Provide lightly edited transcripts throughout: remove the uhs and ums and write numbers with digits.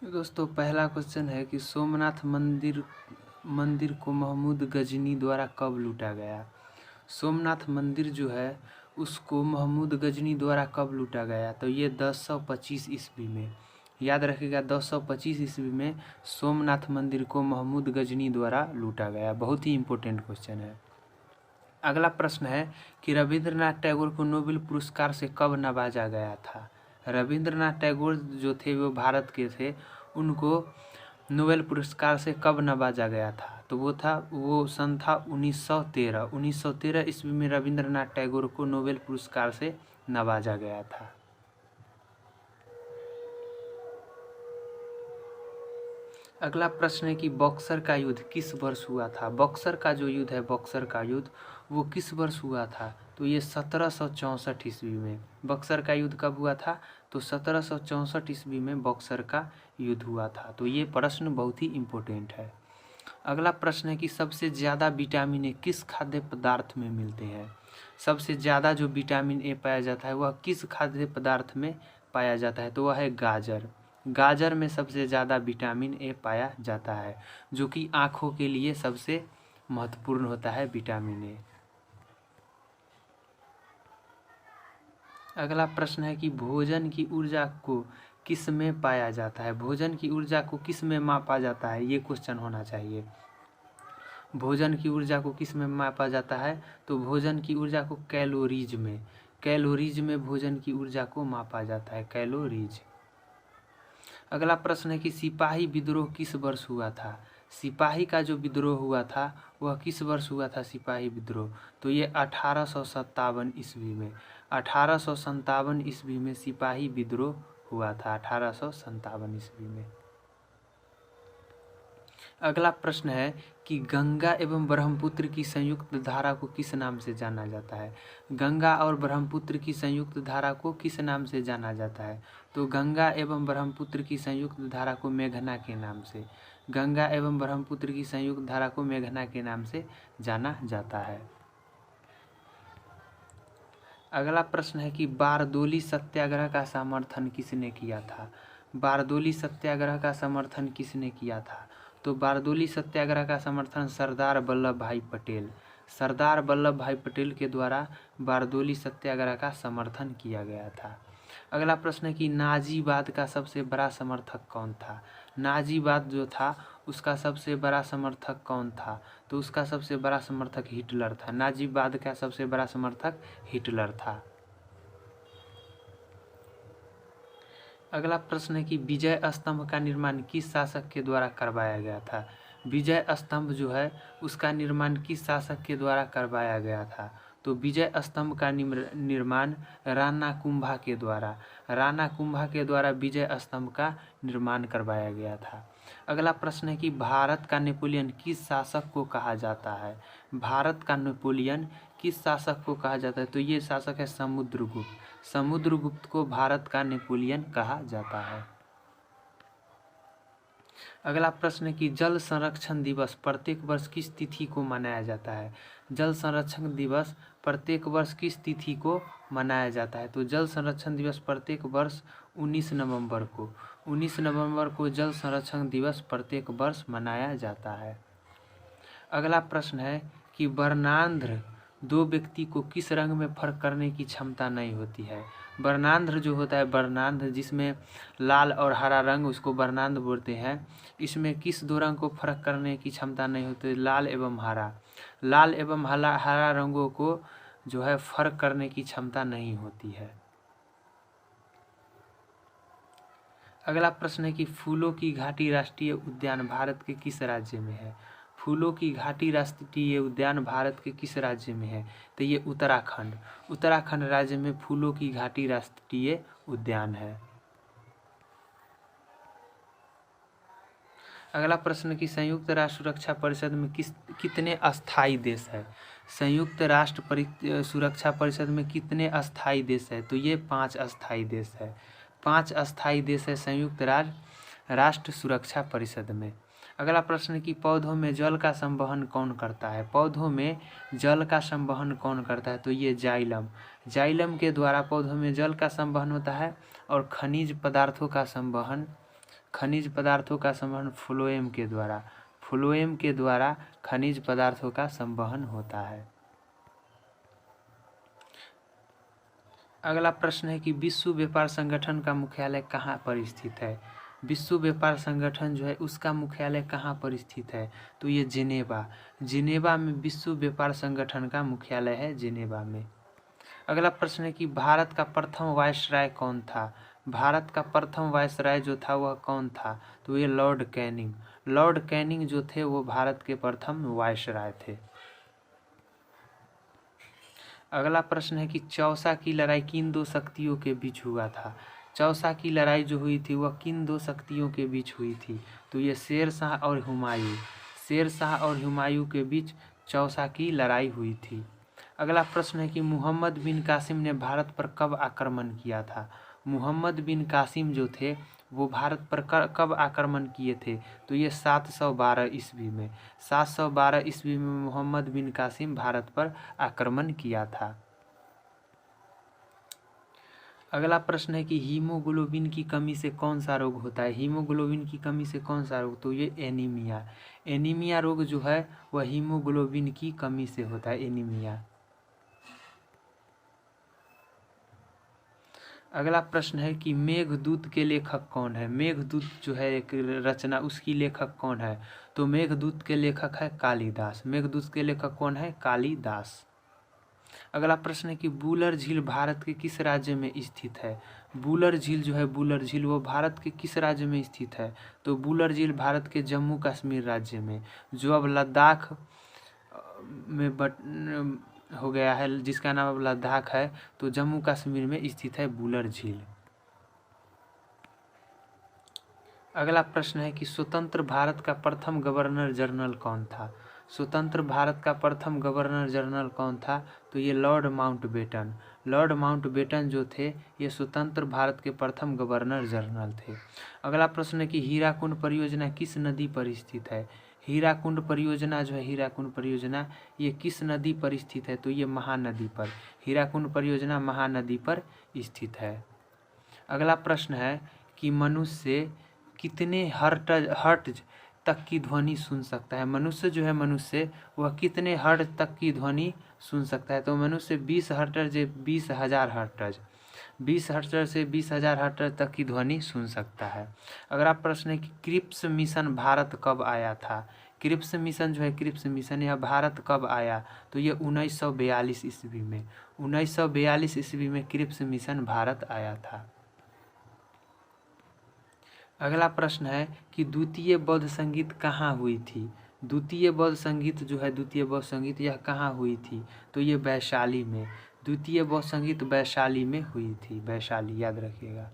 दोस्तों पहला क्वेश्चन है कि सोमनाथ मंदिर मंदिर को महमूद गजनी द्वारा कब लूटा गया। सोमनाथ मंदिर जो है उसको महमूद गजनी द्वारा कब लूटा गया, तो ये 1025 ईस्वी में। याद रखिएगा 1025 ईस्वी में सोमनाथ मंदिर को महमूद गजनी द्वारा लूटा गया। बहुत ही इम्पोर्टेंट क्वेश्चन है। अगला प्रश्न है कि रविंद्रनाथ टैगोर को नोबेल पुरस्कार से कब नवाजा गया था। रविंद्रनाथ टैगोर जो थे वो भारत के थे, उनको नोबेल पुरस्कार से कब नवाजा गया था, तो वो सन था 1913 ईस्वी में रविंद्रनाथ टैगोर को नोबेल पुरस्कार से नवाजा गया था। अगला प्रश्न है कि बक्सर का युद्ध किस वर्ष हुआ था। बक्सर का जो युद्ध है, बक्सर का युद्ध वो किस वर्ष हुआ था, तो ये 1764 ईस्वी में। बक्सर का युद्ध कब हुआ था, तो 1764 ईस्वी में बक्सर का युद्ध हुआ था। तो ये प्रश्न बहुत ही इम्पोर्टेंट है। अगला प्रश्न है कि सबसे ज़्यादा विटामिन ए किस खाद्य पदार्थ में मिलते हैं। सबसे ज़्यादा जो विटामिन ए पाया जाता है वह किस खाद्य पदार्थ में पाया जाता है, तो वह है गाजर। गाजर में सबसे ज़्यादा विटामिन ए पाया जाता है, जो कि आँखों के लिए सबसे महत्वपूर्ण होता है विटामिन ए। अगला प्रश्न है कि भोजन की ऊर्जा को किस में पाया जाता है। भोजन की ऊर्जा को किस में मापा जाता है, ये क्वेश्चन होना चाहिए। भोजन की ऊर्जा को किस में मापा जाता है, तो भोजन की ऊर्जा को कैलोरीज में। कैलोरीज में भोजन की ऊर्जा को मापा जाता है, कैलोरीज। अगला प्रश्न है कि सिपाही विद्रोह किस वर्ष हुआ था। सिपाही का जो विद्रोह हुआ था वह किस वर्ष हुआ था, सिपाही विद्रोह, तो ये 1857 ईस्वी में। 1857 ईस्वी में सिपाही विद्रोह हुआ था, 1857 ईस्वी में। अगला प्रश्न है कि गंगा एवं ब्रह्मपुत्र की संयुक्त धारा को किस नाम से जाना जाता है। गंगा और ब्रह्मपुत्र की संयुक्त धारा को किस नाम से जाना जाता है, तो गंगा एवं ब्रह्मपुत्र की संयुक्त धारा को मेघना के नाम से। गंगा एवं ब्रह्मपुत्र की संयुक्त धारा को मेघना के नाम से जाना जाता है। अगला प्रश्न है कि बारदोली सत्याग्रह का समर्थन किसने किया था। बारदोली सत्याग्रह का समर्थन किसने किया था, तो बारदोली सत्याग्रह का समर्थन सरदार वल्लभ भाई पटेल। सरदार वल्लभ भाई पटेल के द्वारा बारदोली सत्याग्रह का समर्थन किया गया था। अगला प्रश्न है कि नाजीवाद का सबसे बड़ा समर्थक कौन था। नाजीवाद जो था उसका सबसे बड़ा समर्थक कौन था, तो उसका सबसे बड़ा समर्थक हिटलर था। नाजीवाद का सबसे बड़ा समर्थक हिटलर था। अगला प्रश्न है कि विजय स्तंभ का निर्माण किस शासक के द्वारा करवाया गया था। विजय स्तंभ जो है उसका निर्माण किस शासक के द्वारा करवाया गया था, तो विजय स्तंभ का निर्माण राणा कुंभा के द्वारा। राणा कुंभा के द्वारा विजय स्तंभ का निर्माण करवाया गया था। अगला प्रश्न है कि भारत का नेपोलियन किस शासक को कहा जाता है। भारत का नेपोलियन किस शासक को कहा जाता है, तो ये शासक है समुद्रगुप्त। समुद्रगुप्त को भारत का नेपोलियन कहा जाता है। अगला प्रश्न है कि जल संरक्षण दिवस प्रत्येक वर्ष किस तिथि को मनाया जाता है। जल संरक्षण दिवस प्रत्येक वर्ष किस तिथि को मनाया जाता है, तो जल संरक्षण दिवस प्रत्येक वर्ष 19 नवंबर को। 19 नवंबर को जल संरक्षण दिवस प्रत्येक वर्ष मनाया जाता है। अगला प्रश्न है कि वर्णांध्र दो व्यक्ति को किस रंग में फर्क करने की क्षमता नहीं होती है। वर्णांध्र जो होता है, वर्णांध्र जिसमें लाल और हरा रंग, उसको वर्णांध्र बोलते हैं। इसमें किस दो रंग को फर्क करने की क्षमता नहीं होती, लाल एवं हरा। लाल एवं हरा रंगों को जो है फर्क करने की क्षमता नहीं होती है। अगला प्रश्न है कि फूलों की घाटी राष्ट्रीय उद्यान भारत के किस राज्य में है। फूलों की घाटी राष्ट्रीय उद्यान भारत के किस राज्य में है, तो ये उत्तराखंड। उत्तराखंड राज्य में फूलों की घाटी राष्ट्रीय उद्यान है। अगला प्रश्न कि संयुक्त राष्ट्र सुरक्षा परिषद में कितने अस्थायी देश है। संयुक्त राष्ट्र सुरक्षा परिषद में कितने अस्थायी देश है, तो ये 5 अस्थायी देश है। 5 अस्थायी देश है संयुक्त राष्ट्र सुरक्षा परिषद में। अगला प्रश्न कि पौधों में जल का संवहन कौन करता है। पौधों में जल का संवहन कौन करता है, तो ये जाइलम। जाइलम के द्वारा पौधों में जल का संवहन होता है और खनिज पदार्थों का संवहन खनिज पदार्थों का संवहन फ्लोएम के द्वारा। फ्लोएम के द्वारा खनिज पदार्थों का संवहन होता है। अगला प्रश्न है कि विश्व व्यापार संगठन का मुख्यालय कहाँ पर स्थित है। विश्व व्यापार संगठन जो है उसका मुख्यालय कहाँ पर स्थित है, तो ये जिनेवा। जिनेवा में विश्व व्यापार संगठन का मुख्यालय है, जिनेवा में। अगला प्रश्न है कि भारत का प्रथम वायसराय कौन था। भारत का प्रथम वायसराय जो था वह कौन था, तो ये लॉर्ड कैनिंग। लॉर्ड कैनिंग जो थे वो भारत के प्रथम वायसराय थे। अगला प्रश्न है कि चौसा की लड़ाई किन दो शक्तियों के बीच हुआ था। चौसा की लड़ाई जो हुई थी वह किन दो शक्तियों के बीच हुई थी, तो ये शेर शाह और हुमायूं। शेर शाह और हुमायूं के बीच चौसा की लड़ाई हुई थी। अगला प्रश्न है कि मोहम्मद बिन कासिम ने भारत पर कब आक्रमण किया था। मोहम्मद बिन कासिम जो थे वो भारत पर कब आक्रमण किए थे, तो ये 712 ईस्वी में। 712 ईस्वी में मोहम्मद बिन कासिम भारत पर आक्रमण किया था। अगला प्रश्न है कि हीमोग्लोबिन की कमी से कौन सा रोग होता है। हीमोग्लोबिन की कमी से कौन सा रोग, तो ये एनीमिया। एनीमिया रोग जो है वह हीमोग्लोबिन की कमी से होता है, एनीमिया। अगला प्रश्न है कि मेघदूत के लेखक कौन है। मेघदूत जो है एक रचना, उसकी लेखक कौन है, तो मेघदूत के लेखक है कालिदास। मेघदूत के लेखक कौन है, कालिदास। अगला प्रश्न है कि बूलर झील भारत के किस राज्य में स्थित है। बूलर झील जो है, बूलर झील वो भारत के किस राज्य में स्थित है, तो बूलर झील भारत के जम्मू कश्मीर राज्य में, जो अब लद्दाख में हो गया है, जिसका नाम अब लद्दाख है, तो जम्मू कश्मीर में स्थित है बूलर झील। अगला प्रश्न है कि स्वतंत्र भारत का प्रथम गवर्नर जनरल कौन था। स्वतंत्र भारत का प्रथम गवर्नर जनरल कौन था, तो ये लॉर्ड माउंटबेटन। लॉर्ड माउंटबेटन जो थे ये स्वतंत्र भारत के प्रथम गवर्नर जनरल थे। अगला प्रश्न है कि हीराकुंड परियोजना किस नदी पर स्थित है। हीराकुंड परियोजना जो है, हीराकुंड परियोजना ये किस नदी पर स्थित है, तो ये महानदी पर। हीराकुंड परियोजना महानदी पर स्थित है। अगला प्रश्न है कि मनुष्य कितने हर्ट्ज तक की ध्वनि सुन सकता है। मनुष्य जो है, मनुष्य वह कितने हर्ट्ज तक की ध्वनि सुन सकता है, तो मनुष्य 20 हर्ट्ज 20,000 हर्ट्ज 20 हर्ट्ज से 20,000 हर्ट्ज तक की ध्वनि सुन सकता है। अगला प्रश्न है कि क्रिप्स मिशन भारत कब आया था। क्रिप्स मिशन जो है, क्रिप्स मिशन यह भारत कब आया, तो ये 1942 ईस्वी में। 1942 ईस्वी में क्रिप्स मिशन भारत आया था। अगला प्रश्न है कि द्वितीय बौद्ध संगीत कहाँ हुई थी। द्वितीय बौद्ध संगीत जो है, द्वितीय बौद्ध संगीत यह कहाँ हुई थी, तो ये वैशाली में। द्वितीय बौद्ध संगीत वैशाली में हुई थी, वैशाली, याद रखिएगा।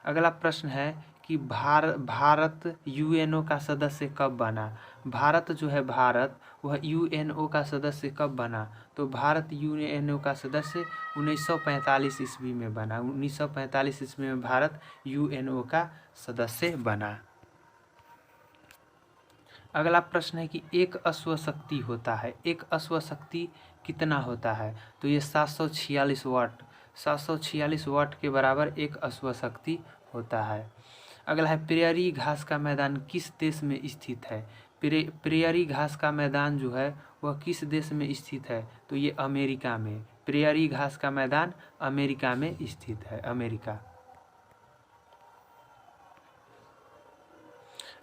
अगला प्रश्न है कि भारत यूएनओ का सदस्य कब बना। भारत जो है, भारत वह यूएनओ का सदस्य कब बना, तो भारत यूएनओ का सदस्य 1945 ईस्वी में बना। 1945 ईस्वी में भारत यूएनओ का सदस्य बना। अगला प्रश्न है कि एक अश्वशक्ति होता है, एक अश्वशक्ति कितना होता है, तो ये 746 वाट। 746 वाट के बराबर एक अश्वशक्ति होता है। अगला है प्रेयरी घास का मैदान किस देश में स्थित है। प्रेयरी घास का मैदान जो है वह किस देश में स्थित है, तो ये अमेरिका में। प्रेयरी घास का मैदान अमेरिका में स्थित है, अमेरिका।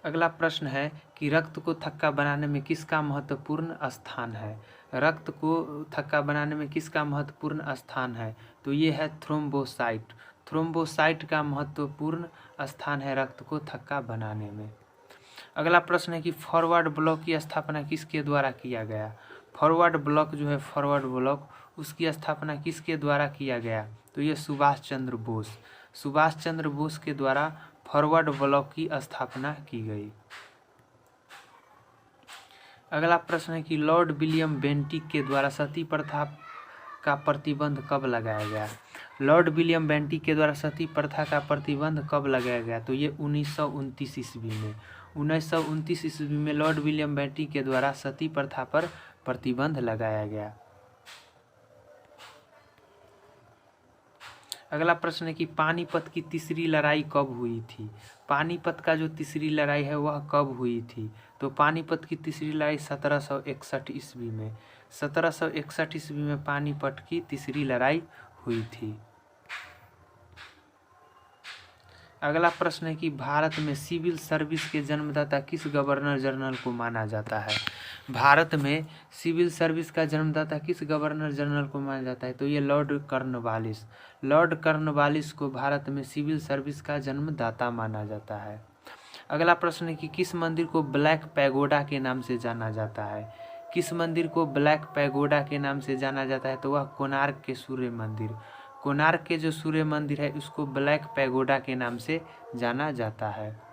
अगला प्रश्न है कि रक्त को थक्का बनाने में किसका महत्वपूर्ण स्थान है। रक्त को थक्का बनाने में किसका महत्वपूर्ण स्थान है, तो ये है थ्रोम्बोसाइट। थ्रोम्बोसाइट का महत्वपूर्ण स्थान है रक्त को थक्का बनाने में। अगला प्रश्न है कि फॉरवर्ड ब्लॉक की स्थापना किसके द्वारा किया गया। फॉरवर्ड ब्लॉक जो है, फॉरवर्ड ब्लॉक उसकी स्थापना किसके द्वारा किया गया, तो ये सुभाष चंद्र बोस। सुभाष चंद्र बोस के द्वारा फॉरवर्ड ब्लॉक की स्थापना की गई। अगला प्रश्न है कि लॉर्ड विलियम बेंटिक के द्वारा सती प्रथा का प्रतिबंध कब लगाया गया। लॉर्ड विलियम बेंटिक के द्वारा सती प्रथा का प्रतिबंध कब लगाया गया, तो ये 1929 ईस्वी में। 1929 ईस्वी में लॉर्ड विलियम बेंटिक के द्वारा सती प्रथा पर प्रतिबंध लगाया गया। अगला प्रश्न है कि पानीपत की तीसरी लड़ाई कब हुई थी। पानीपत का जो तीसरी लड़ाई है वह कब हुई थी। तो पानीपत की तीसरी लड़ाई 1761 ईस्वी में, 1761 ईस्वी में पानीपत की तीसरी लड़ाई हुई थी। अगला प्रश्न है कि भारत में सिविल सर्विस के जन्मदाता किस गवर्नर जनरल को माना जाता है। भारत में सिविल सर्विस का जन्मदाता किस गवर्नर जनरल को माना जाता है। तो ये लॉर्ड कॉर्नवालिस, लॉर्ड कॉर्नवालिस को भारत में सिविल सर्विस का जन्मदाता माना जाता है। अगला प्रश्न है कि किस मंदिर को ब्लैक पैगोडा के नाम से जाना जाता है। किस मंदिर को ब्लैक पैगोडा के नाम से जाना जाता है। तो वह कोणार्क के सूर्य मंदिर, कोणार्क के जो सूर्य मंदिर है उसको ब्लैक पैगोडा के नाम से जाना जाता है।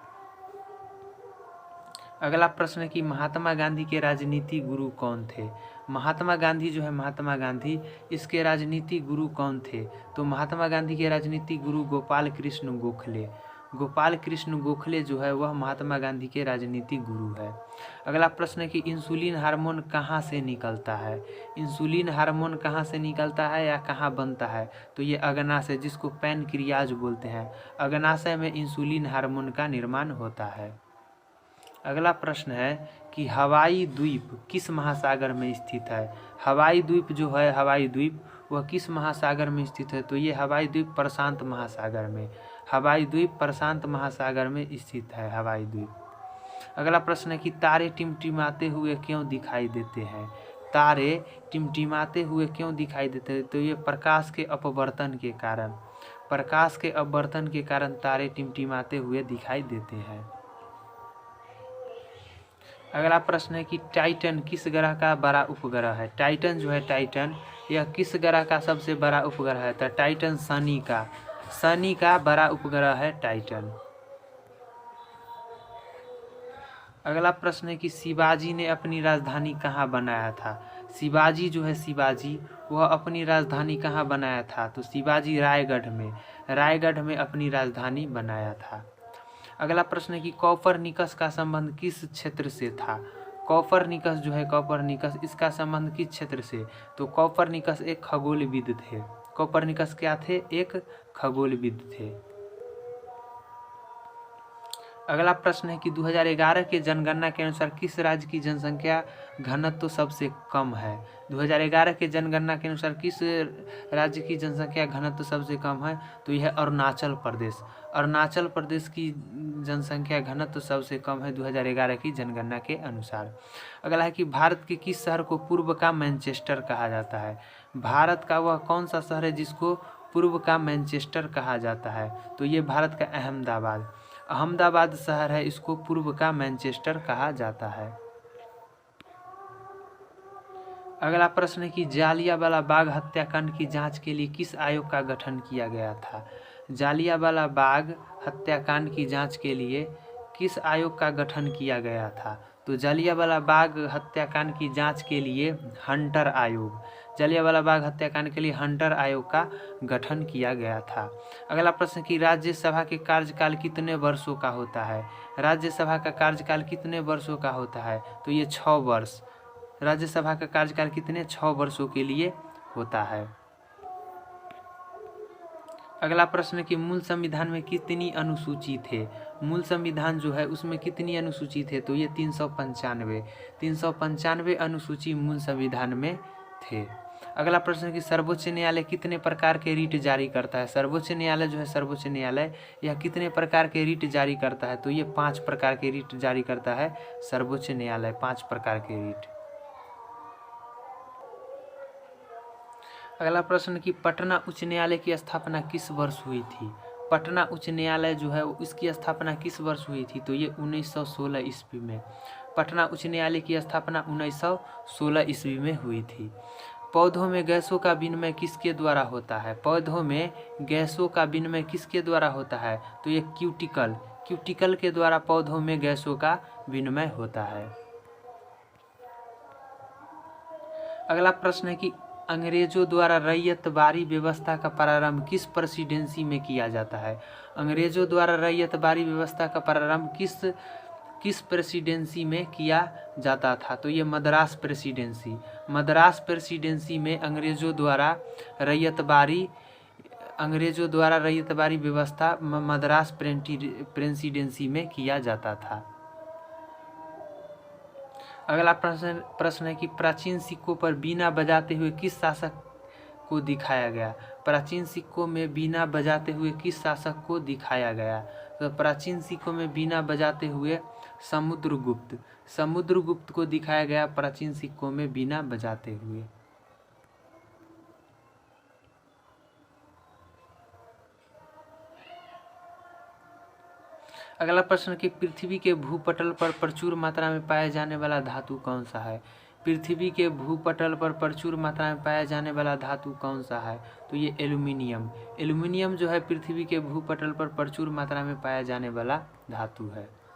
अगला प्रश्न है कि महात्मा गांधी के राजनीति गुरु कौन थे। महात्मा गांधी जो है, महात्मा गांधी, इसके राजनीति गुरु कौन थे। तो महात्मा गांधी के राजनीति गुरु गोपाल कृष्ण गोखले, गोपाल कृष्ण गोखले जो है वह महात्मा गांधी के राजनीतिक गुरु है। अगला प्रश्न है कि इंसुलिन हार्मोन कहाँ से निकलता है। इंसुलिन हार्मोन कहाँ से निकलता है या कहाँ बनता है। तो ये अग्नाशय, जिसको पैनक्रियाज बोलते हैं, अग्नाशय में इंसुलिन हार्मोन का निर्माण होता है। अगला प्रश्न है कि हवाई द्वीप किस महासागर में स्थित है। हवाई द्वीप जो है, हवाई द्वीप वह किस महासागर में स्थित है। तो ये हवाई द्वीप प्रशांत महासागर में, हवाई द्वीप प्रशांत महासागर में स्थित है हवाई द्वीप। अगला प्रश्न है कि तारे टिमटिमाते हुए क्यों दिखाई देते हैं। तारे टिमटिमाते हुए क्यों दिखाई देते हैं। तो ये प्रकाश के अपवर्तन के कारण, प्रकाश के अपवर्तन के कारण तारे टिमटिमाते हुए दिखाई देते हैं। अगला प्रश्न है कि टाइटन किस ग्रह का बड़ा उपग्रह है। टाइटन जो है, टाइटन यह किस ग्रह का सबसे बड़ा उपग्रह है। तो टाइटन शनि का, शनि का बड़ा उपग्रह है टाइटन। अगला प्रश्न है कि शिवाजी ने अपनी राजधानी कहाँ बनाया था। शिवाजी जो है, शिवाजी वह अपनी राजधानी कहाँ बनाया था। तो शिवाजी रायगढ़ में, रायगढ़ में अपनी राजधानी बनाया था। अगला प्रश्न है कि कॉपरनिकस का संबंध किस क्षेत्र से था। कॉपरनिकस जो है, कॉपरनिकस, इसका संबंध किस क्षेत्र से। तो कॉपरनिकस एक खगोलविद थे। कॉपरनिकस क्या थे, एक खगोलविद थे। अगला प्रश्न है कि 2011 के जनगणना के अनुसार किस राज्य की जनसंख्या घनत्व सबसे कम है। 2011 के जनगणना के अनुसार किस राज्य की जनसंख्या घनत्व सबसे कम है। तो यह अरुणाचल प्रदेश, अरुणाचल प्रदेश की जनसंख्या घनत्व सबसे कम है 2011 की जनगणना के अनुसार। अगला है कि भारत के किस शहर को पूर्व का मैनचेस्टर कहा जाता है। भारत का वह कौन सा शहर है जिसको पूर्व का मैनचेस्टर कहा जाता है। तो ये भारत का अहमदाबाद, अहमदाबाद शहर है, इसको पूर्व का मैनचेस्टर कहा जाता है। अगला प्रश्न है कि जालियांवाला बाग हत्याकांड की जांच के लिए किस आयोग का गठन किया गया था। जालियांवाला बाग हत्याकांड की जांच के लिए किस आयोग का गठन किया गया था। तो जालियांवाला बाग हत्याकांड की जांच के लिए हंटर आयोग, जालियांवाला बाग हत्याकांड के लिए हंटर आयोग का गठन किया गया था। अगला प्रश्न कि राज्यसभा के कार्यकाल कितने वर्षों का होता है। राज्यसभा का कार्यकाल कितने वर्षों का होता है। तो ये 6 वर्ष, राज्यसभा का कार्यकाल कितने, 6 वर्षों के लिए होता है। अगला प्रश्न कि मूल संविधान में कितनी अनुसूची थे। मूल संविधान जो है उसमें कितनी अनुसूची थे। तो ये 395 अनुसूची मूल संविधान में थे। अगला प्रश्न कि सर्वोच्च न्यायालय कितने प्रकार के रीट जारी करता है। सर्वोच्च न्यायालय जो है, सर्वोच्च न्यायालय यह कितने प्रकार के रीट जारी करता है। तो ये 5 प्रकार के रीट जारी करता है सर्वोच्च न्यायालय, 5 प्रकार के रीट। अगला प्रश्न कि पटना उच्च न्यायालय की स्थापना किस वर्ष हुई थी। पटना उच्च न्यायालय जो है इसकी स्थापना किस वर्ष हुई थी। तो ये 1916 ईस्वी में, पटना उच्च न्यायालय की स्थापना 1916 ईस्वी में हुई थी। पौधों में गैसों का विनिमय किसके द्वारा होता है। पौधों में गैसों का विनिमय किसके द्वारा होता है। तो ये क्यूटिकल, क्यूटिकल के द्वारा पौधों में गैसों का विनिमय होता है। अगला प्रश्न है कि अंग्रेजों द्वारा रैयतवारी व्यवस्था का प्रारंभ किस प्रेसिडेंसी में किया जाता है। अंग्रेजों द्वारा रैयतवारी व्यवस्था का प्रारंभ किस प्रेसिडेंसी में किया जाता था। तो ये मद्रास प्रेसिडेंसी, मद्रास प्रेसिडेंसी में अंग्रेजों द्वारा रैयतवारी अंग्रेजों द्वारा रईयतवारी व्यवस्था मद्रास प्रेसिडेंसी में किया जाता था। अगला प्रश्न है कि प्राचीन सिक्कों पर बीना बजाते हुए किस शासक को दिखाया गया। प्राचीन सिक्कों में बीना बजाते हुए किस शासक को दिखाया गया। तो प्राचीन सिक्कों में बीना बजाते हुए समुद्रगुप्त को दिखाया गया प्राचीन सिक्कों में बीना बजाते हुए। अगला प्रश्न कि पृथ्वी के भूपटल पर प्रचुर मात्रा में पाया जाने वाला धातु कौन सा है। पृथ्वी के भूपटल पर प्रचुर मात्रा में पाया जाने वाला धातु कौन सा है। तो ये एल्यूमिनियम। एल्यूमिनियम जो है पृथ्वी के भूपटल पर प्रचुर मात्रा में पाया जाने वाला धातु है।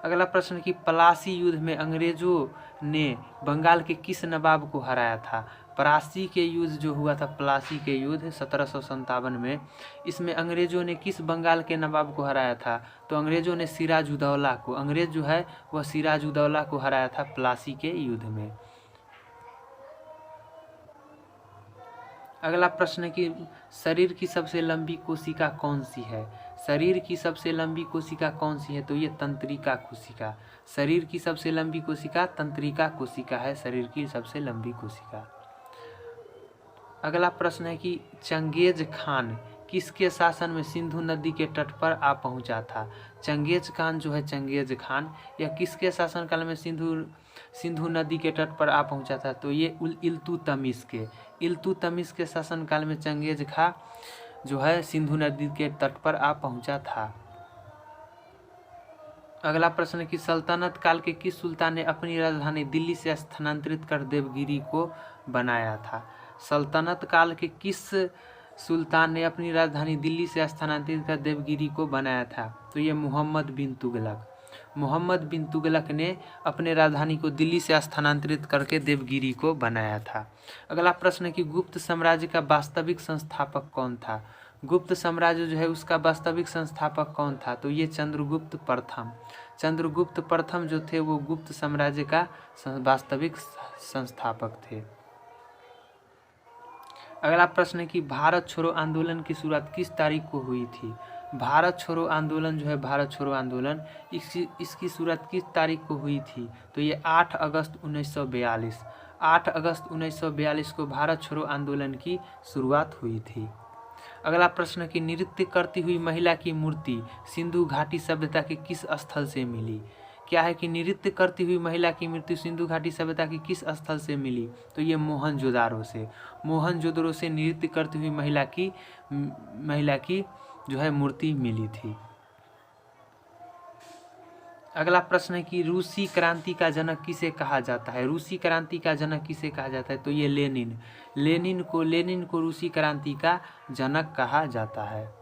अगला प्रश्न कि पलासी युद्ध में अंग्रेजों ने बंगाल के किस नवाब को हराया था। पलासी के युद्ध जो हुआ था, पलासी के युद्ध 1757 में, इसमें अंग्रेजों ने किस बंगाल के नवाब को हराया था। तो अंग्रेजों ने सिराजुद्दौला को, अंग्रेज जो है वह सिराजुद्दौला को हराया था पलासी के युद्ध में। अगला प्रश्न है कि शरीर की सबसे लंबी कोशिका कौन सी है। शरीर की सबसे लंबी कोशिका कौन सी है। तो ये तंत्रिका कोशिका। शरीर की सबसे लंबी कोशिका तंत्रिका कोशिका है, शरीर की सबसे लंबी कोशिका। अगला प्रश्न है कि चंगेज खान किसके शासन में सिंधु नदी के तट पर आ पहुंचा था। चंगेज खान जो है, चंगेज खान, यह किसके शासनकाल में सिंधु नदी के तट पर आ पहुंचा था। तो ये इल्तुतमिश के शासनकाल में चंगेज खान जो है सिंधु नदी के तट पर आ पहुंचा था। अगला प्रश्न है कि सल्तनत काल के किस सुल्तान ने अपनी राजधानी दिल्ली से स्थानांतरित कर देवगिरी को बनाया था। सल्तनत काल के किस सुल्तान ने अपनी राजधानी दिल्ली से स्थानांतरित कर देवगिरी को बनाया था। तो ये मोहम्मद बिन तुगलक। मोहम्मद बिन तुगलक ने अपने राजधानी को दिल्ली से स्थानांतरित करके देवगिरी को बनाया था। अगला प्रश्न है कि गुप्त साम्राज्य का वास्तविक संस्थापक कौन था। गुप्त साम्राज्य जो है उसका वास्तविक संस्थापक कौन था। तो ये चंद्रगुप्त प्रथम। चंद्रगुप्त प्रथम जो थे वो गुप्त साम्राज्य का वास्तविक संस्थापक थे। अगला प्रश्न है कि भारत छोड़ो आंदोलन की शुरुआत किस तारीख को हुई थी। भारत छोड़ो आंदोलन जो है, भारत छोड़ो आंदोलन, इसकी शुरुआत किस तारीख को हुई थी। तो ये 8 अगस्त 1942। 8 अगस्त 1942 को भारत छोड़ो आंदोलन की शुरुआत हुई थी। अगला प्रश्न कि नृत्य करती हुई महिला की मूर्ति सिंधु घाटी सभ्यता के किस स्थल से मिली। क्या है कि नृत्य करती हुई महिला की मृत्यु सिंधु घाटी सभ्यता की किस स्थल से मिली। तो ये मोहनजोदारो से। मोहनजोदारो से नृत्य करती हुई महिला की जो है मूर्ति मिली थी। अगला प्रश्न है कि रूसी क्रांति का जनक किसे कहा जाता है। रूसी क्रांति का जनक किसे कहा जाता है। तो ये लेनिन। लेनिन को रूसी क्रांति का जनक कहा जाता है।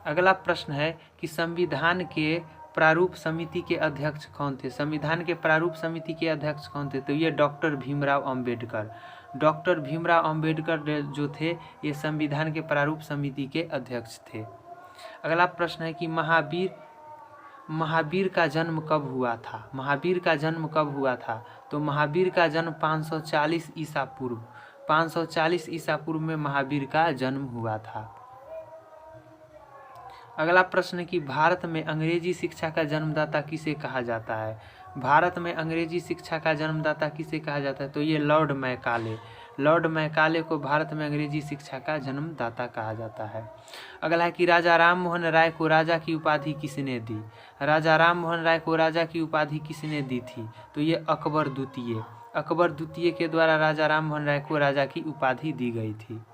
अगला प्रश्न है कि संविधान के प्रारूप समिति के अध्यक्ष कौन थे। संविधान के प्रारूप समिति के अध्यक्ष कौन थे। तो ये डॉक्टर भीमराव अंबेडकर। डॉक्टर भीमराव अंबेडकर जो थे ये संविधान के प्रारूप समिति के अध्यक्ष थे। अगला प्रश्न है कि महावीर का जन्म कब हुआ था। महावीर का जन्म कब हुआ था। तो महावीर का जन्म 540 ईसा पूर्व। 540 ईसा पूर्व में महावीर का जन्म हुआ था। अगला प्रश्न है कि भारत में अंग्रेजी शिक्षा का जन्मदाता किसे कहा जाता है। भारत में अंग्रेजी शिक्षा का जन्मदाता किसे कहा जाता है। तो ये लॉर्ड मैकाले। लॉर्ड मैकाले को भारत में अंग्रेजी शिक्षा का जन्मदाता कहा जाता है। अगला है कि राजा राम मोहन राय को राजा की उपाधि किसने दी। राजा राम मोहन राय को राजा की उपाधि किसने दी थी। तो ये अकबर द्वितीय। अकबर द्वितीय के द्वारा राजा राम मोहन राय को राजा की उपाधि दी गई थी।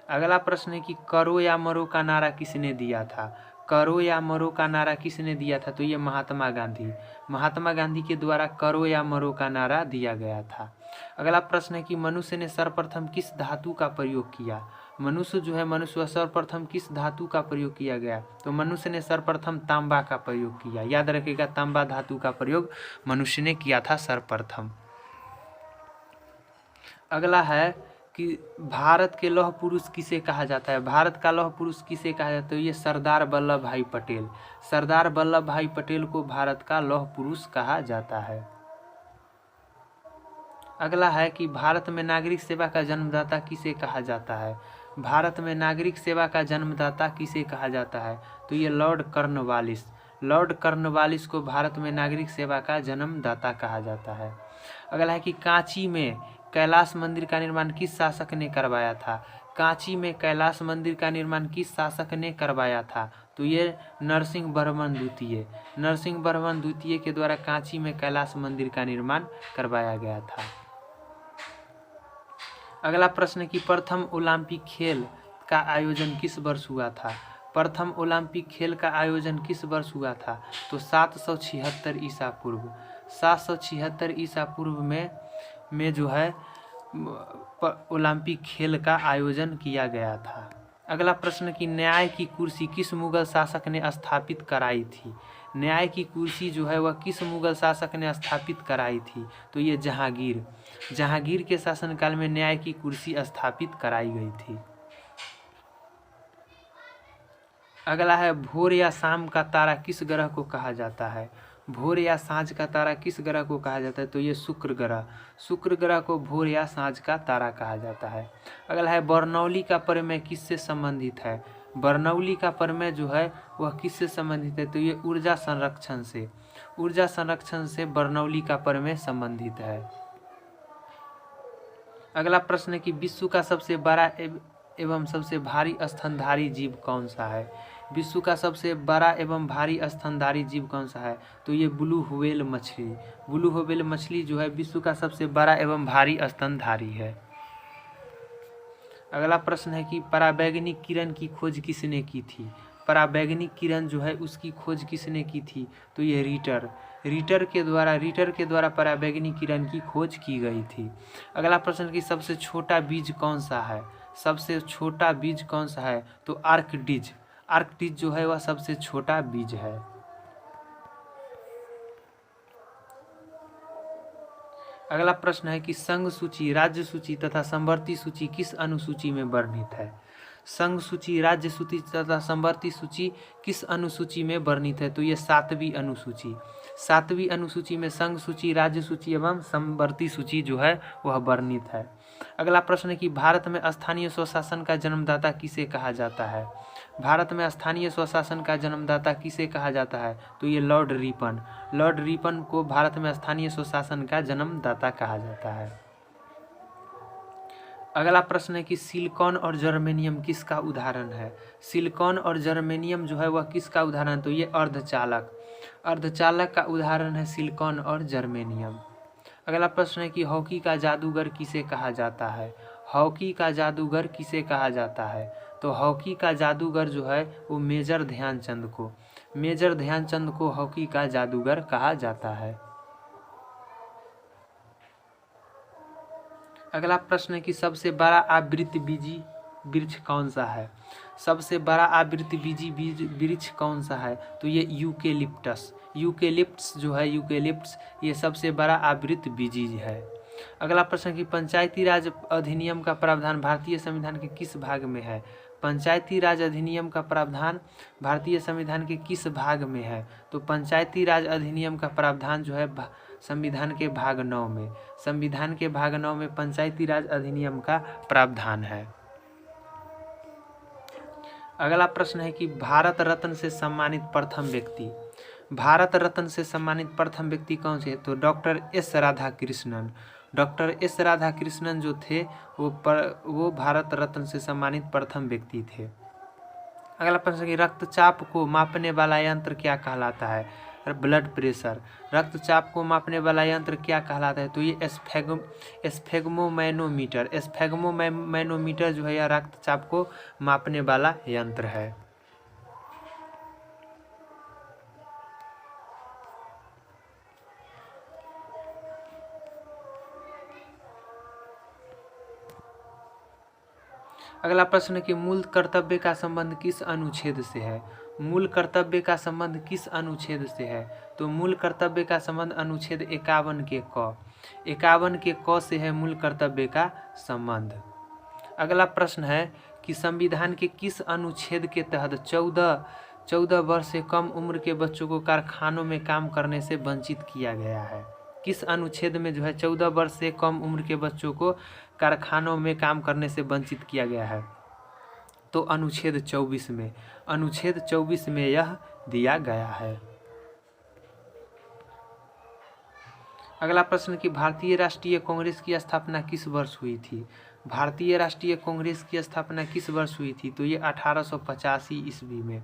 अगला प्रश्न है कि करो या मरो का नारा किसने दिया था। करो या मरो का नारा किसने दिया था। तो ये महात्मा गांधी। महात्मा गांधी के द्वारा करो या मरो का नारा दिया गया था। अगला प्रश्न है कि मनुष्य ने सर्वप्रथम किस धातु का प्रयोग किया। मनुष्य सर्वप्रथम किस धातु का प्रयोग किया गया। तो मनुष्य ने सर्वप्रथम तांबा का प्रयोग किया। याद रखिएगा, तांबा धातु का प्रयोग मनुष्य ने किया था सर्वप्रथम। अगला है कि भारत के लौह पुरुष किसे कहा जाता है। भारत का लौह पुरुष किसे कहा जाता है। तो ये सरदार वल्लभ भाई पटेल। सरदार वल्लभ भाई पटेल को भारत का लौह पुरुष कहा जाता है। अगला है कि भारत में नागरिक सेवा का जन्मदाता किसे कहा जाता है। भारत में नागरिक सेवा का जन्मदाता किसे कहा जाता है, तो ये लॉर्ड कॉर्नवालिस। लॉर्ड कॉर्नवालिस को भारत में नागरिक सेवा का जन्मदाता कहा जाता है। अगला है कि कांची में कैलाश मंदिर का निर्माण किस शासक ने करवाया था। कांची में कैलाश मंदिर का निर्माण किस शासक ने करवाया था, तो ये नरसिंह वर्मन द्वितीय। नरसिंह वर्मन द्वितीय के द्वारा कांची में कैलाश मंदिर का निर्माण करवाया गया था। अगला प्रश्न कि प्रथम ओलंपिक खेल का आयोजन किस वर्ष हुआ था। प्रथम ओलंपिक खेल का आयोजन किस वर्ष हुआ था, तो 776 ईसा पूर्व। 776 ईसा पूर्व में जो है ओलंपिक खेल का आयोजन किया गया था। अगला प्रश्न कि न्याय की कुर्सी किस मुगल शासक ने स्थापित कराई थी। न्याय की कुर्सी जो है वह किस मुगल शासक ने स्थापित कराई थी, तो ये जहांगीर। जहांगीर के शासनकाल में न्याय की कुर्सी स्थापित कराई गई थी। अगला है भोर या शाम का तारा किस ग्रह को कहा जाता है। भोर या साँझ का तारा किस ग्रह को कहा जाता है, तो ये शुक्र ग्रह। शुक्र ग्रह को भोर या साँझ का तारा कहा जाता है। अगला है बर्नौली का प्रमेय किससे संबंधित है। बर्नौली का प्रमेय जो है वह किससे संबंधित है, तो ये ऊर्जा संरक्षण से। ऊर्जा संरक्षण से बर्नौली का प्रमेय संबंधित है। अगला प्रश्न है कि विश्व का सबसे बड़ा एवं सबसे भारी स्तनधारी जीव कौन सा है। विश्व का सबसे बड़ा एवं भारी स्तनधारी जीव कौन सा है, तो ये ब्लू व्हेल मछली। ब्लू व्हेल मछली जो है विश्व का सबसे बड़ा एवं भारी स्तनधारी है। अगला प्रश्न है कि पराबैंगनी किरण की खोज किसने की थी। पराबैंगनी किरण जो है उसकी खोज किसने की थी, तो ये रीटर। रीटर के द्वारा पराबैंगनी किरण की खोज की गई थी। अगला प्रश्न कि सबसे छोटा बीज कौन सा है। सबसे छोटा बीज कौन सा है, तो आर्कडिज। आर्कडिज जो है वह सबसे छोटा बीज है। अगला प्रश्न है कि संघ सूची, राज्य सूची तथा संवर्ती सूची किस अनुसूची में वर्णित है। संघ सूची, राज्य सूची तथा संवर्ती सूची किस अनुसूची में वर्णित है, तो ये 7वीं अनुसूची। 7वीं अनुसूची में संघ सूची, राज्य सूची एवं संवर्ती सूची जो है वह वर्णित है। अगला प्रश्न है कि भारत में स्थानीय स्वशासन का जन्मदाता किसे कहा जाता है। भारत में स्थानीय स्वशासन का जन्मदाता किसे कहा जाता है, तो ये लॉर्ड रिपन। लॉर्ड रिपन को भारत में स्थानीय स्वशासन का जन्मदाता कहा जाता है। अगला प्रश्न है कि सिलिकॉन और जर्मेनियम किसका उदाहरण है। सिलिकॉन और जर्मेनियम जो है वह किसका उदाहरण, तो ये अर्धचालक। अर्धचालक का उदाहरण है सिलिकॉन और जर्मेनियम। अगला प्रश्न है कि हॉकी का जादूगर किसे कहा जाता है। हॉकी का जादूगर किसे कहा जाता है, तो हॉकी का जादूगर जो है वो मेजर ध्यानचंद को हॉकी का जादूगर कहा जाता है। अगला प्रश्न है कि सबसे बड़ा आवृतबीजी वृक्ष कौन सा है। सबसे बड़ा आवृतबीजी वृक्ष कौन सा है, तो ये यूकेलिप्टस। यूकेलिप्टस जो है यूकेलिप्टस ये सबसे बड़ा आवृतबीजी है। अगला प्रश्न कि पंचायती राज अधिनियम का प्रावधान भारतीय संविधान के किस भाग में है। पंचायती राज अधिनियम का प्रावधान भारतीय संविधान के किस भाग में है, तो पंचायती राज अधिनियम का प्रावधान जो है संविधान के भाग 9 में। संविधान के भाग 9 में पंचायती राज अधिनियम का प्रावधान है। अगला प्रश्न है कि भारत रत्न से सम्मानित प्रथम व्यक्ति। भारत रत्न से सम्मानित प्रथम व्यक्ति कौन से, तो doctor S Radhakrishnan. Doctor S Radhakrishnan जो थे वो भारत रत्न से सम्मानित प्रथम व्यक्ति थे। अगला प्रश्न कि रक्तचाप को मापने वाला यंत्र क्या कहलाता है। Blood pressure. रक्तचाप को मापने वाला यंत्र क्या कहलाता है, तो ये स्फेग्मोमैनोमीटर। स्फेग्मोमैनोमीटर जो है यह रक्तचाप को मापने वाला यंत्र है। अगला प्रश्न कि मूल कर्तव्य का संबंध किस अनुच्छेद से है। मूल कर्तव्य का संबंध किस अनुच्छेद से है, तो मूल कर्तव्य का संबंध अनुच्छेद 51 के क। 51 के क से है मूल कर्तव्य का संबंध। अगला प्रश्न है कि संविधान के किस अनुच्छेद के तहत 14 वर्ष से कम उम्र के बच्चों को कारखानों में काम करने से वंचित किया गया है। किस अनुच्छेद में जो है 14 वर्ष से कम उम्र के बच्चों को कारखानों में काम करने से वंचित किया गया है? तो अनुच्छेद 24 में, अनुच्छेद 24 में यह दिया गया है। अगला प्रश्न कि भारतीय राष्ट्रीय कांग्रेस की स्थापना किस वर्ष हुई थी? भारतीय राष्ट्रीय कांग्रेस की स्थापना किस वर्ष हुई थी? तो ये 1885 ईस्वी में,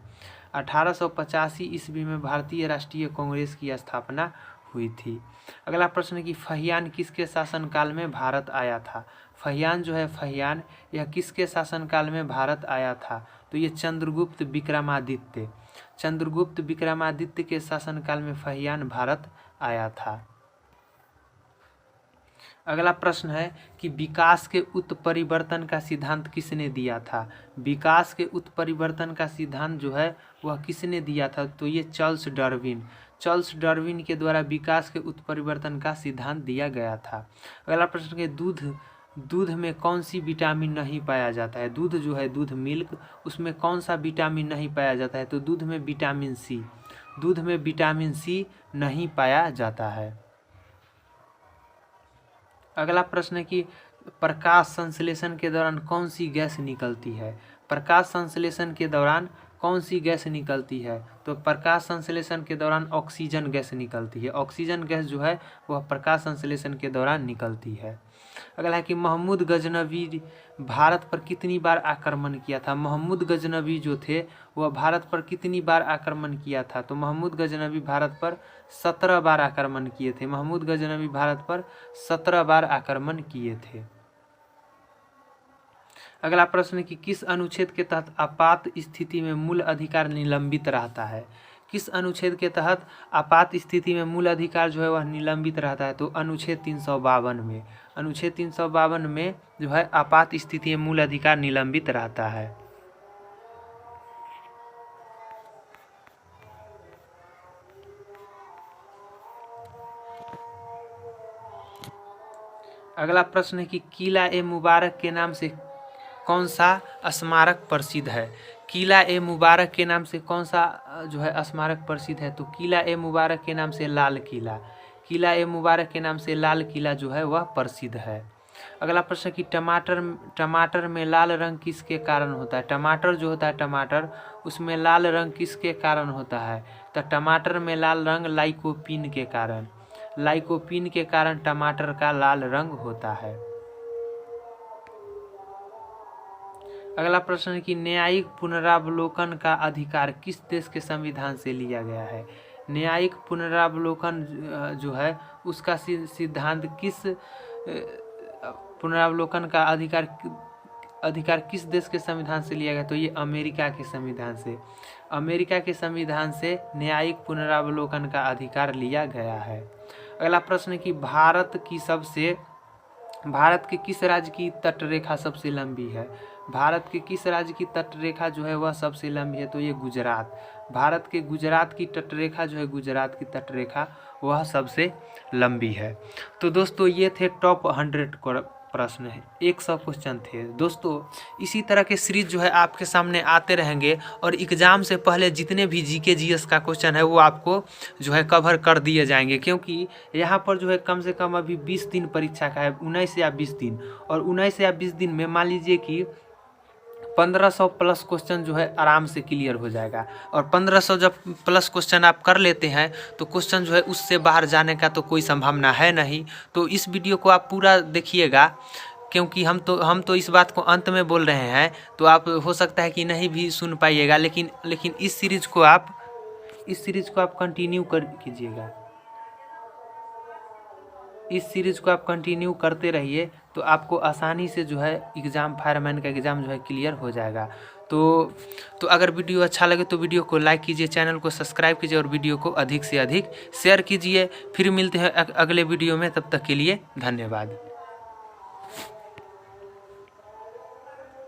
1885 ईस्वी में भारतीय राष्ट्रीय कांग्रेस की स्थापना हुई थी। अगला प्रश्न कि फहियान किसके शासनकाल में भारत आया था? फहियान जो है फहियान, यह किसके शासनकाल में भारत आया था? तो ये चंद्रगुप्त विक्रमादित्य, चंद्रगुप्त विक्रमादित्य के शासनकाल में फहियान भारत आया था। अगला प्रश्न है कि विकास के उत्परिवर्तन का सिद्धांत किसने दिया था? विकास के उत्परिवर्तन का सिद्धांत जो है वह किसने दिया था? तो ये चार्ल्स डार्विन, चार्ल्स डार्विन के द्वारा विकास के उत्परिवर्तन का सिद्धांत दिया गया था। अगला प्रश्न है दूध में कौन सी विटामिन नहीं पाया जाता है? दूध जो है दूध मिल्क, उसमें कौन सा विटामिन नहीं पाया जाता है? तो दूध में विटामिन सी, दूध में विटामिन सी नहीं पाया जाता है। अगला प्रश्न है कि प्रकाश संश्लेषण के दौरान कौन सी गैस निकलती है? प्रकाश संश्लेषण के दौरान कौन सी गैस निकलती है? तो प्रकाश संश्लेषण के दौरान ऑक्सीजन गैस निकलती है। ऑक्सीजन गैस जो है वह प्रकाश संश्लेषण के दौरान निकलती है। अगला है कि महमूद गजनवी भारत पर कितनी बार आक्रमण किया था? महमूद गजनवी जो थे वह भारत पर कितनी बार आक्रमण किया था? तो महमूद गजनवी भारत पर 17 बार आक्रमण किए थे। महमूद गजनवी भारत पर 17 बार आक्रमण किए थे। अगला प्रश्न कि किस अनुच्छेद के तहत आपात स्थिति में मूल अधिकार निलंबित रहता है? किस अनुच्छेद के तहत आपात स्थिति में मूल अधिकार जो है वह निलंबित रहता है? तो अनुच्छेद 352 में, अनुच्छेद 352 में जो है आपात स्थिति में मूल अधिकार निलंबित रहता है। अगला प्रश्न है कि किला ए मुबारक के नाम से कौन सा स्मारक प्रसिद्ध है? किला ए मुबारक के नाम से कौन सा जो है स्मारक प्रसिद्ध है? तो किला ए मुबारक के नाम से लाल किला, किला ए मुबारक के नाम से लाल किला जो है वह प्रसिद्ध है। अगला प्रश्न कि टमाटर में लाल रंग किसके कारण होता है? टमाटर जो होता है टमाटर, उसमें लाल रंग किसके कारण होता है? तो टमाटर में लाल रंग लाइकोपीन के कारण, लाइकोपीन के कारण टमाटर का लाल रंग होता है। अगला प्रश्न है कि न्यायिक पुनरावलोकन का अधिकार किस देश के संविधान से लिया गया है? न्यायिक पुनरावलोकन जो है उसका सिद्धांत किस पुनरावलोकन का अधिकार किस देश के संविधान से लिया गया? तो ये अमेरिका के संविधान से, अमेरिका के संविधान से न्यायिक पुनरावलोकन का अधिकार लिया गया है। अगला प्रश्न कि भारत के किस राज्य की तटरेखा सबसे लंबी है? भारत के किस राज्य की तटरेखा जो है वह सबसे लंबी है? तो ये गुजरात, भारत के गुजरात की तटरेखा जो है, गुजरात की तटरेखा वह सबसे लंबी है। तो दोस्तों ये थे टॉप 100 प्रश्न है, 100 क्वेश्चन थे दोस्तों। इसी तरह के सीरीज जो है आपके सामने आते रहेंगे और एग्जाम से पहले जितने भी जीके जीएस का क्वेश्चन है वो आपको जो है कवर कर दिए जाएंगे, क्योंकि यहाँ पर जो है कम से कम अभी 20 दिन परीक्षा का है, 19 या 20 दिन, और 19 या 20 दिन में मान लीजिए कि 1500 प्लस क्वेश्चन जो है आराम से क्लियर हो जाएगा। और 1500 जब प्लस क्वेश्चन आप कर लेते हैं तो क्वेश्चन जो है उससे बाहर जाने का तो कोई संभावना है नहीं। तो इस वीडियो को आप पूरा देखिएगा, क्योंकि हम तो इस बात को अंत में बोल रहे हैं, तो आप हो सकता है कि नहीं भी सुन पाइएगा, लेकिन इस सीरीज को आप कंटिन्यू कीजिएगा, इस सीरीज को आप कंटिन्यू करते रहिए तो आपको आसानी से जो है एग्ज़ाम, फायरमैन का एग्ज़ाम जो है क्लियर हो जाएगा। तो अगर वीडियो अच्छा लगे तो वीडियो को लाइक कीजिए, चैनल को सब्सक्राइब कीजिए और वीडियो को अधिक से अधिक शेयर कीजिए। फिर मिलते हैं अगले वीडियो में, तब तक के लिए धन्यवाद।